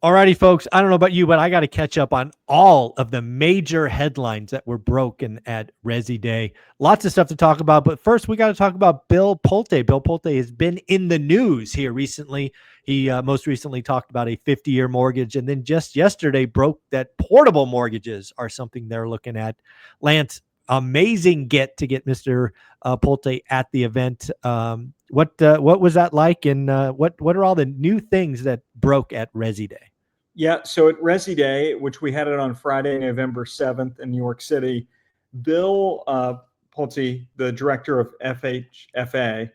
Alrighty, folks. I don't know about you, but I got to catch up on all of the major headlines that were broken at Resi Day. Lots of stuff to talk about, but first we got to talk about Bill Pulte. Bill Pulte has been in the news here recently. He most recently talked about a 50-year mortgage, and then just yesterday broke that portable mortgages are something they're looking at. Lance, amazing get Mr. Pulte at the event. What was that like, and what are all the new things that broke at Resi Day? Yeah, so at Resi Day, which we had it on Friday, November 7th in New York City, Bill Pulte, the director of FHFA,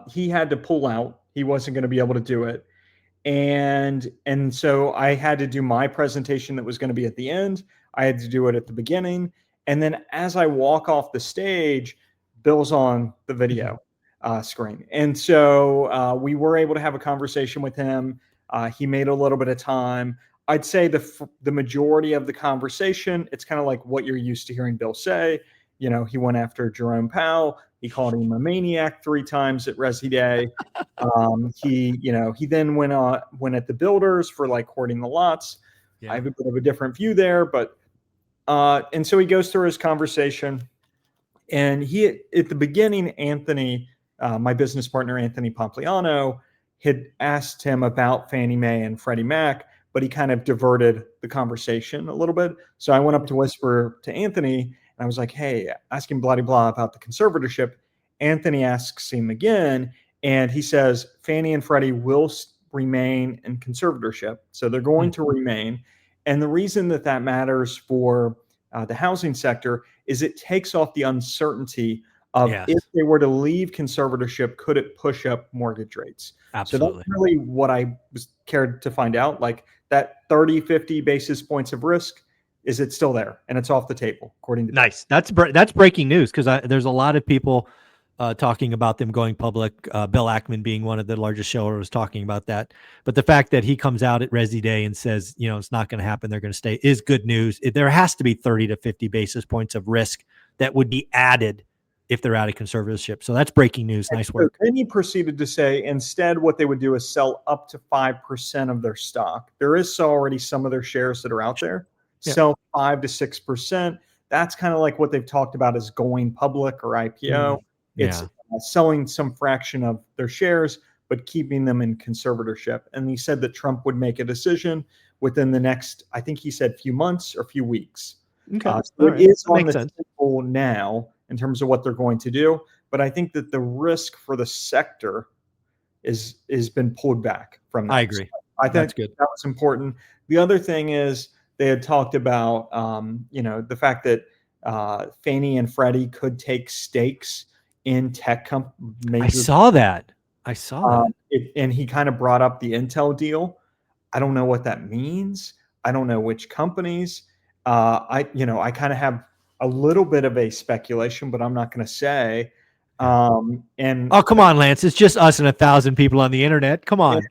he had to pull out. He wasn't going to be able to do it. And so I had to do my presentation that was going to be at the end. I had to do it at the beginning. And then as I walk off the stage, Bill's on the video screen. And so we were able to have a conversation with him. He made a little bit of time. I'd say the majority of the conversation, it's kind of like what you're used to hearing Bill say. You know, he went after Jerome Powell. He called him a maniac 3 times at Resi Day. He then went at the builders for like hoarding the lots. Yeah. I have a bit of a different view there, but and so he goes through his conversation, and he at the beginning, Anthony, my business partner Anthony Pompliano, had asked him about Fannie Mae and Freddie Mac, but he kind of diverted the conversation a little bit. So I went up to whisper to Anthony, and I was like, hey, ask him blah, blah, about the conservatorship. Anthony asks him again, and he says, Fannie and Freddie will remain in conservatorship. So they're going to remain. And the reason that matters for the housing sector is it takes off the uncertainty of if they were to leave conservatorship, could it push up mortgage rates? Absolutely. So that's really what I was cared to find out. Like that 30, 50 basis points of risk, is it still there? And it's off the table, according to Nice. That's breaking news, because there's a lot of people talking about them going public. Bill Ackman being one of the largest shareholders talking about that. But the fact that he comes out at Resi Day and says, you know, it's not going to happen, they're going to stay, is good news. There has to be 30 to 50 basis points of risk that would be added if they're out of conservatorship. So that's breaking news. Nice work. Then he proceeded to say, instead, what they would do is sell up to 5% of their stock. There is already some of their shares that are out there. Yeah. Sell 5 to 6%. That's kind of like what they've talked about as going public or IPO. It's selling some fraction of their shares, but keeping them in conservatorship. And he said that Trump would make a decision within the next, I think he said few months or few weeks. Okay. So it is on the table now in terms of what they're going to do. But I think that the risk for the sector is been pulled back from that. I agree. So I think that's good. That was important. The other thing is they had talked about, the fact that Fannie and Freddie could take stakes in tech companies. I saw that. And he kind of brought up the Intel deal. I don't know what that means. I don't know which companies. I kind of have a little bit of a speculation, but I'm not going to say. Come on, Lance! It's just us and 1,000 people on the internet. Come on.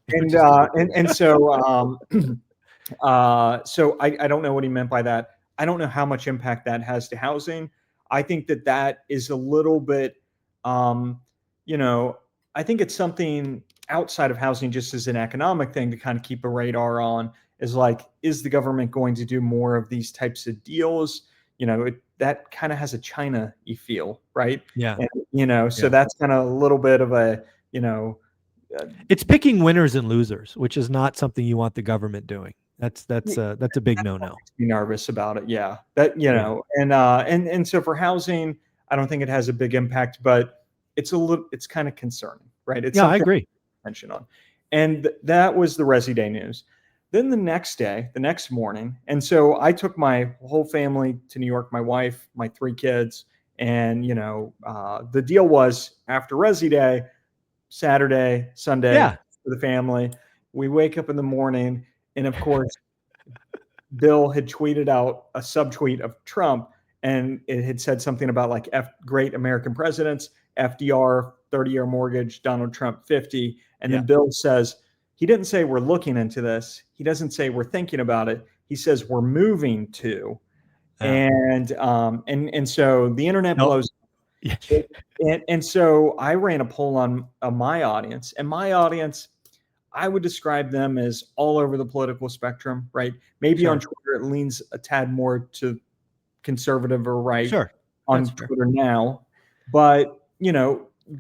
So I don't know what he meant by that. I don't know how much impact that has to housing. I think that is a little bit, I think it's something outside of housing, just as an economic thing to kind of keep a radar on. Is like, is the government going to do more of these types of deals? That kind of has a China-y feel, right? Yeah. And, so that's kind of a little bit of a, it's picking winners and losers, which is not something you want the government doing. That's a big no-no. Be nervous about it. Yeah. And so for housing, I don't think it has a big impact, but it's kind of concerning, right? It's I agree. Attention on. And that was the Resi Day news. Then the next morning, and so I took my whole family to New York, my wife, my 3 kids, and, the deal was after Resi Day, Saturday, Sunday for the family, we wake up in the morning, and of course, Bill had tweeted out a subtweet of Trump, and it had said something about like great American presidents, FDR, 30-year mortgage, Donald Trump, 50. And then Bill says, he didn't say we're looking into this. He doesn't say we're thinking about it. He says we're moving to. And so the internet blows. And so I ran a poll on my audience, and my audience, I would describe them as all over the political spectrum, right? Maybe on Twitter it leans a tad more to conservative or right on Twitter now, but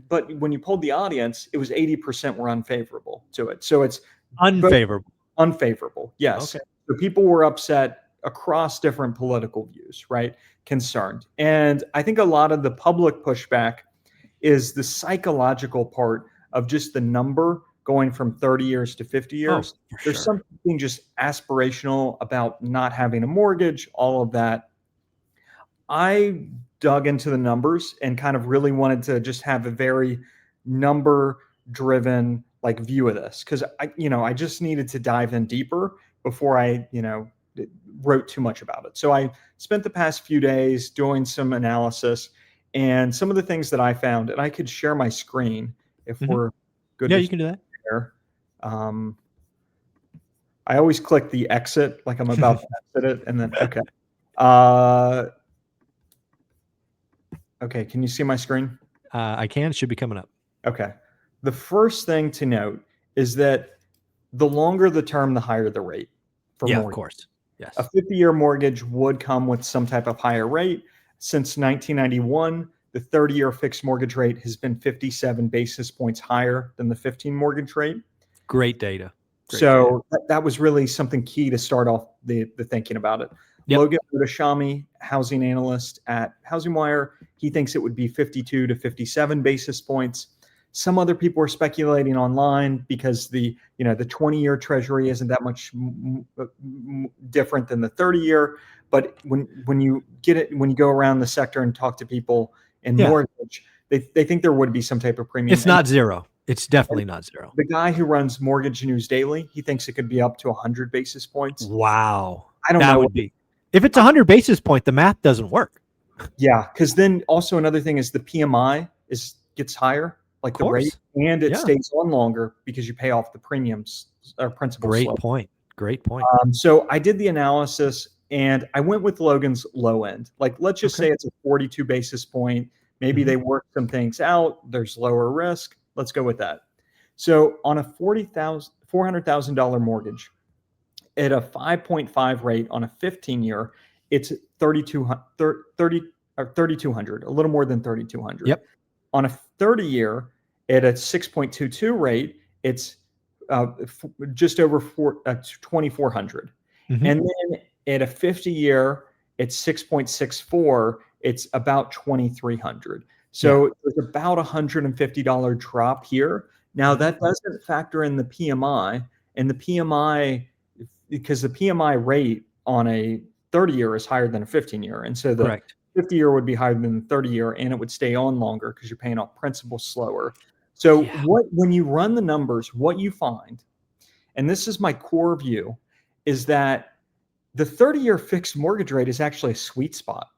but when you polled the audience, it was 80% were unfavorable to it. So it's unfavorable. Yes. Okay. So people were upset across different political views, right? Concerned. And I think a lot of the public pushback is the psychological part of just the number going from 30 years to 50 years. There's something just aspirational about not having a mortgage, all of that. I dug into the numbers and kind of really wanted to just have a very number driven like view of this, because I just needed to dive in deeper before I wrote too much about it. So I spent the past few days doing some analysis, and some of the things that I found, and I could share my screen if we're good. Yeah, you can do that. Share. I always click the exit like I'm about to exit it, and then okay. Okay, can you see my screen? I can. It should be coming up. Okay. The first thing to note is that the longer the term, the higher the rate for mortgage. Of course. Yes. A 50-year mortgage would come with some type of higher rate. Since 1991, the 30-year fixed mortgage rate has been 57 basis points higher than the 15 mortgage rate. Great data. That was really something key to start off the thinking about it. Yep. Logan Odeshami, housing analyst at Housing Wire, he thinks it would be 52 to 57 basis points. Some other people are speculating online because the 20-year treasury isn't that much different than the 30-year. But when you go around the sector and talk to people in mortgage, they think there would be some type of premium. It's not zero. It's definitely not zero. The guy who runs Mortgage News Daily, he thinks it could be up to 100 basis points. Wow. I don't know. That would be. If it's 100 basis point, the math doesn't work. Yeah, because then also another thing is the PMI gets higher, like the rate, and it stays on longer because you pay off the premiums or principal. Great point. So I did the analysis and I went with Logan's low end. Like, let's just say it's a 42 basis point. Maybe they work some things out. There's lower risk. Let's go with that. So on a $400,000 mortgage, at a 5.5 rate on a 15-year, it's $3,200, a little more than $3,200. Yep. On a 30-year, at a 6.22 rate, it's just over $2,400. And then at a 50-year, it's 6.64. It's about $2,300. So there's about $150 drop here. Now that doesn't factor in the PMI, and the PMI, because the PMI rate on a 30-year is higher than a 15-year. And so the 50-year would be higher than the 30-year, and it would stay on longer because you're paying off principal slower. So when you run the numbers, what you find, and this is my core view, is that the 30-year fixed mortgage rate is actually a sweet spot.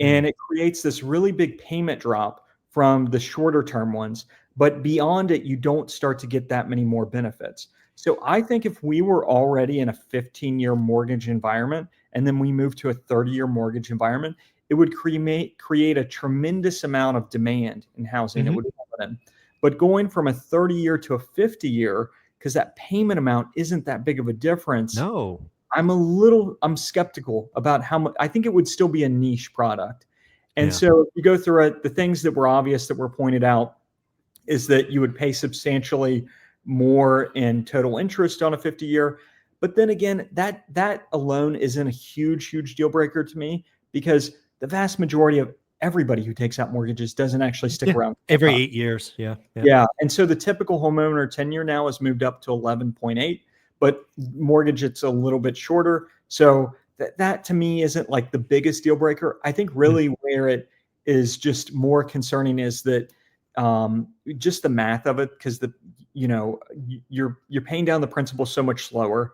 And it creates this really big payment drop from the shorter term ones. But beyond it, you don't start to get that many more benefits. So I think if we were already in a 15-year mortgage environment and then we move to a 30-year mortgage environment, it would create a tremendous amount of demand in housing. It would happen. But going from a 30-year to a 50-year, because that payment amount isn't that big of a difference. No. I'm skeptical about how much. I think it would still be a niche product. And so if you go through it, the things that were obvious that were pointed out is that you would pay substantially more in total interest on a 50-year. But then again, that alone isn't a huge deal breaker to me, because the vast majority of everybody who takes out mortgages doesn't actually stick around. Every 8 years. Yeah. And so the typical homeowner tenure now has moved up to 11.8, but mortgage, it's a little bit shorter. So that to me isn't like the biggest deal breaker. I think really where it is just more concerning is that just the math of it, because you're paying down the principal so much slower.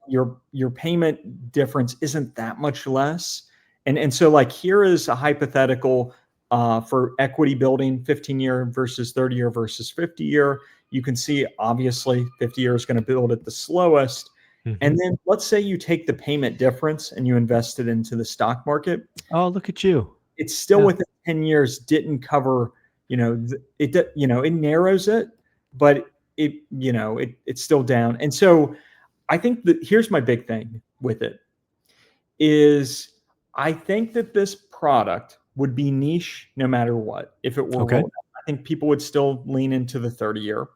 Your payment difference isn't that much less. And so like here is a hypothetical for equity building, 15-year versus 30-year versus 50-year. You can see obviously 50-year is going to build at the slowest. And then let's say you take the payment difference and you invest it into the stock market. Oh, look at you. It's still within 10 years, didn't cover, it narrows it, but it's still down. And so I think that here's my big thing with it is I think that this product would be niche no matter what if it were Okay. rolled out. I think people would still lean into the 30-year.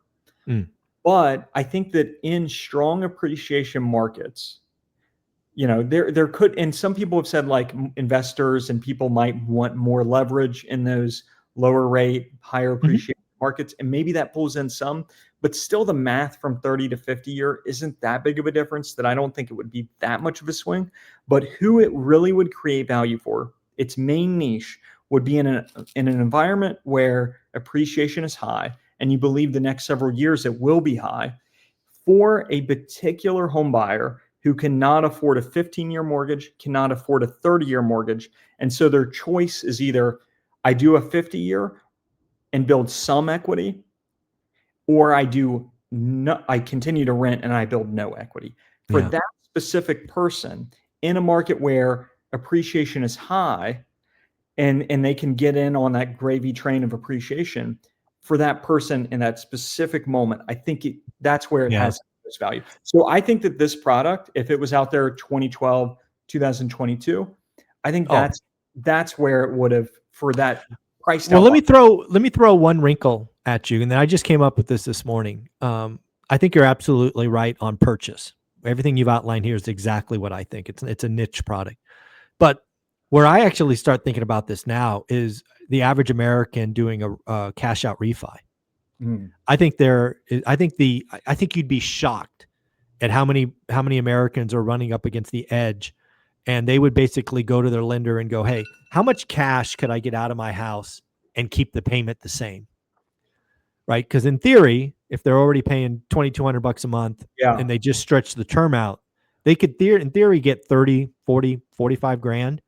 Mm. But I think that in strong appreciation markets, there could, and some people have said like investors and people might want more leverage in those lower rate, higher appreciation markets, and maybe that pulls in some, but still the math from 30 to 50-year isn't that big of a difference that I don't think it would be that much of a swing. But who it really would create value for, its main niche would be in an environment where appreciation is high and you believe the next several years it will be high, for a particular home buyer who cannot afford a 15-year mortgage, cannot afford a 30-year mortgage. And so their choice is either I do a 50-year and build some equity, or I continue to rent and I build no equity. For Yeah. that specific person in a market where appreciation is high and they can get in on that gravy train of appreciation, for that person in that specific moment, I think that's where it has its value. So I think that this product, if it was out there 2012, 2022, I think that's where it would have for that price. Well, let me throw one wrinkle at you, and then I just came up with this morning. I think you're absolutely right on purchase. Everything you've outlined here is exactly what I think. It's a niche product, but where I actually start thinking about this now is the average American doing a cash out refi. I think I think you'd be shocked at how many Americans are running up against the edge, and they would basically go to their lender and go, "Hey, how much cash could I get out of my house and keep the payment the same?" Right? Because in theory, if they're already paying $2,200 a month and they just stretch the term out, they could in theory get 30, 40, 45 grand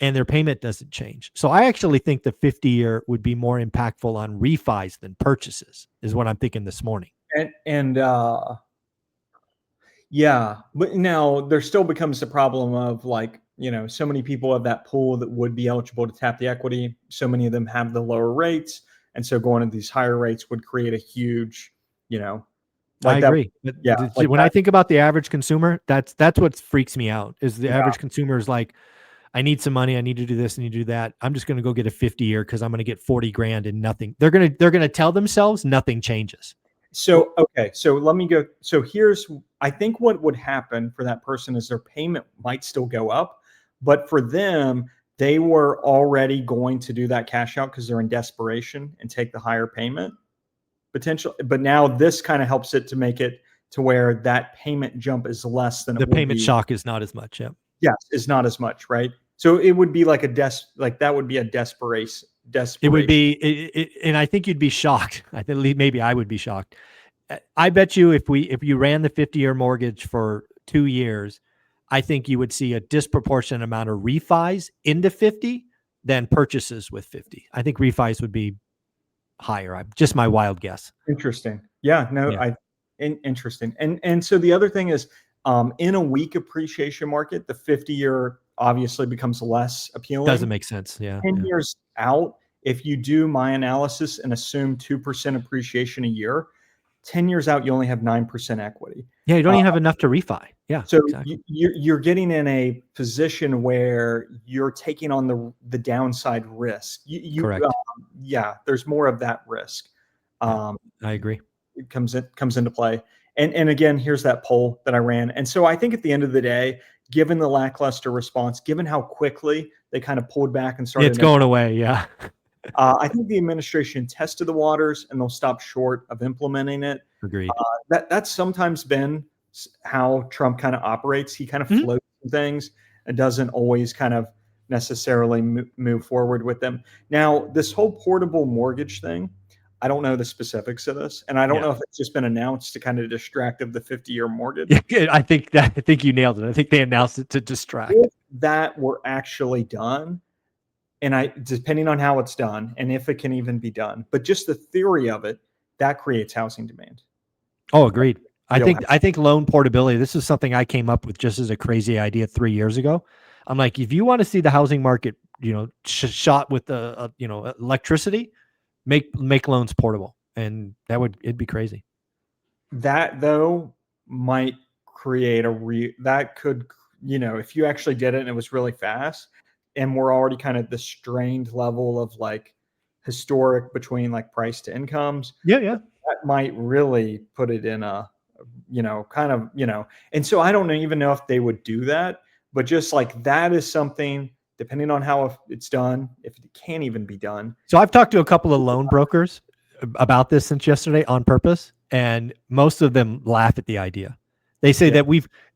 and their payment doesn't change. So I actually think the 50-year would be more impactful on refis than purchases, is what I'm thinking this morning. Yeah, but now there still becomes the problem of like, so many people have that pool that would be eligible to tap the equity. So many of them have the lower rates. And so going to these higher rates would create a huge, I agree. When I think about the average consumer, that's what freaks me out is the average consumer is like, I need some money. I need to do this. I need to do that. I'm just going to go get a 50-year because I'm going to get 40 grand and nothing. They're going to tell themselves nothing changes. So, okay. So let me go. So I think what would happen for that person is their payment might still go up, but for them, they were already going to do that cash out because they're in desperation and take the higher payment potential. But now this kind of helps it to make it to where that payment jump is less than the payment shock is not as much. Yeah. Yes, is not as much, right? So it would be like that would be a desperation. It would be, and I think you'd be shocked. I think maybe I would be shocked. I bet you if you ran the 50-year mortgage for 2 years, I think you would see a disproportionate amount of refis into 50 than purchases with 50. I think refis would be higher. Just my wild guess. Interesting. Yeah. No. Yeah. Interesting. And so the other thing is, in a weak appreciation market, the 50-year obviously becomes less appealing. Doesn't make sense. Yeah. 10 years out, if you do my analysis and assume 2% appreciation a year, 10 years out, you only have 9% equity. Yeah, you don't even have enough to refi. Yeah. So exactly. You're getting in a position where you're taking on the downside risk. Correct. There's more of that risk. I agree. It comes into play. And again, here's that poll that I ran. And so I think at the end of the day, given the lackluster response, given how quickly they kind of pulled back and started, it's going away. Yeah. I think the administration tested the waters and they'll stop short of implementing it. Agreed. That's sometimes been how Trump kind of operates. He kind of floats things and doesn't always kind of necessarily move forward with them. Now, this whole portable mortgage thing, I don't know the specifics of this, and I don't know if it's just been announced to kind of distract of the 50-year mortgage. I think you nailed it. I think they announced it to distract. If that were actually done, and depending on how it's done, and if it can even be done, but just the theory of it, that creates housing demand. Oh, agreed. I think loan portability. This is something I came up with just as a crazy idea 3 years ago. I'm like, if you want to see the housing market, shot with electricity, make loans portable, and it'd be crazy. That though might create that could, if you actually did it and it was really fast, and we're already kind of the strained level of like historic between like price to incomes, Yeah, yeah. that might really put it in a, kind of, and so I don't even know if they would do that, but just like that is something, depending on how it's done, if it can even be done. So I've talked to a couple of loan brokers about this since yesterday on purpose, and most of them laugh at the idea. They say that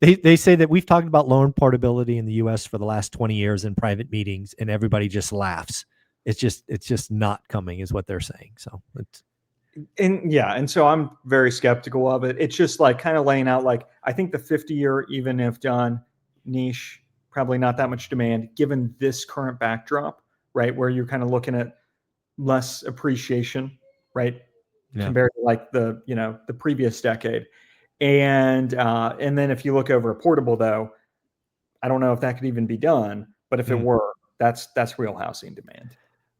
they say that we've talked about loan portability in the US for the last 20 years in private meetings, and everybody just laughs. It's just not coming, is what they're saying. So it's and so I'm very skeptical of it. It's just like kind of laying out, like, I think the 50-year, even if done, niche, probably not that much demand given this current backdrop, right? Where you're kind of looking at less appreciation, right? Yeah. Compared to like the previous decade. And then if you look over a portable though, I don't know if that could even be done, but if it were, that's real housing demand.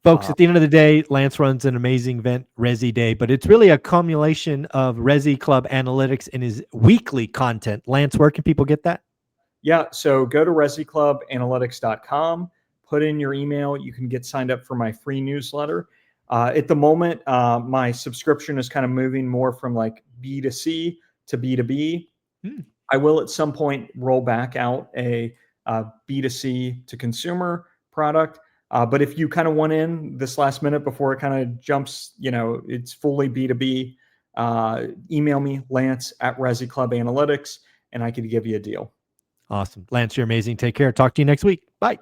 Folks, at the end of the day, Lance runs an amazing event, Resi Day, but it's really a cumulation of Resi Club analytics in his weekly content. Lance, where can people get that? Yeah, so go to resiclubanalytics.com, put in your email. You can get signed up for my free newsletter. At the moment, my subscription is kind of moving more from like B2C to B2B. I will at some point roll back out a B2C to consumer product. But if you kind of want in this last minute before it kind of jumps, it's fully B2B, email me, Lance at Resi Club Analytics, and I could give you a deal. Awesome. Lance, you're amazing. Take care. Talk to you next week. Bye.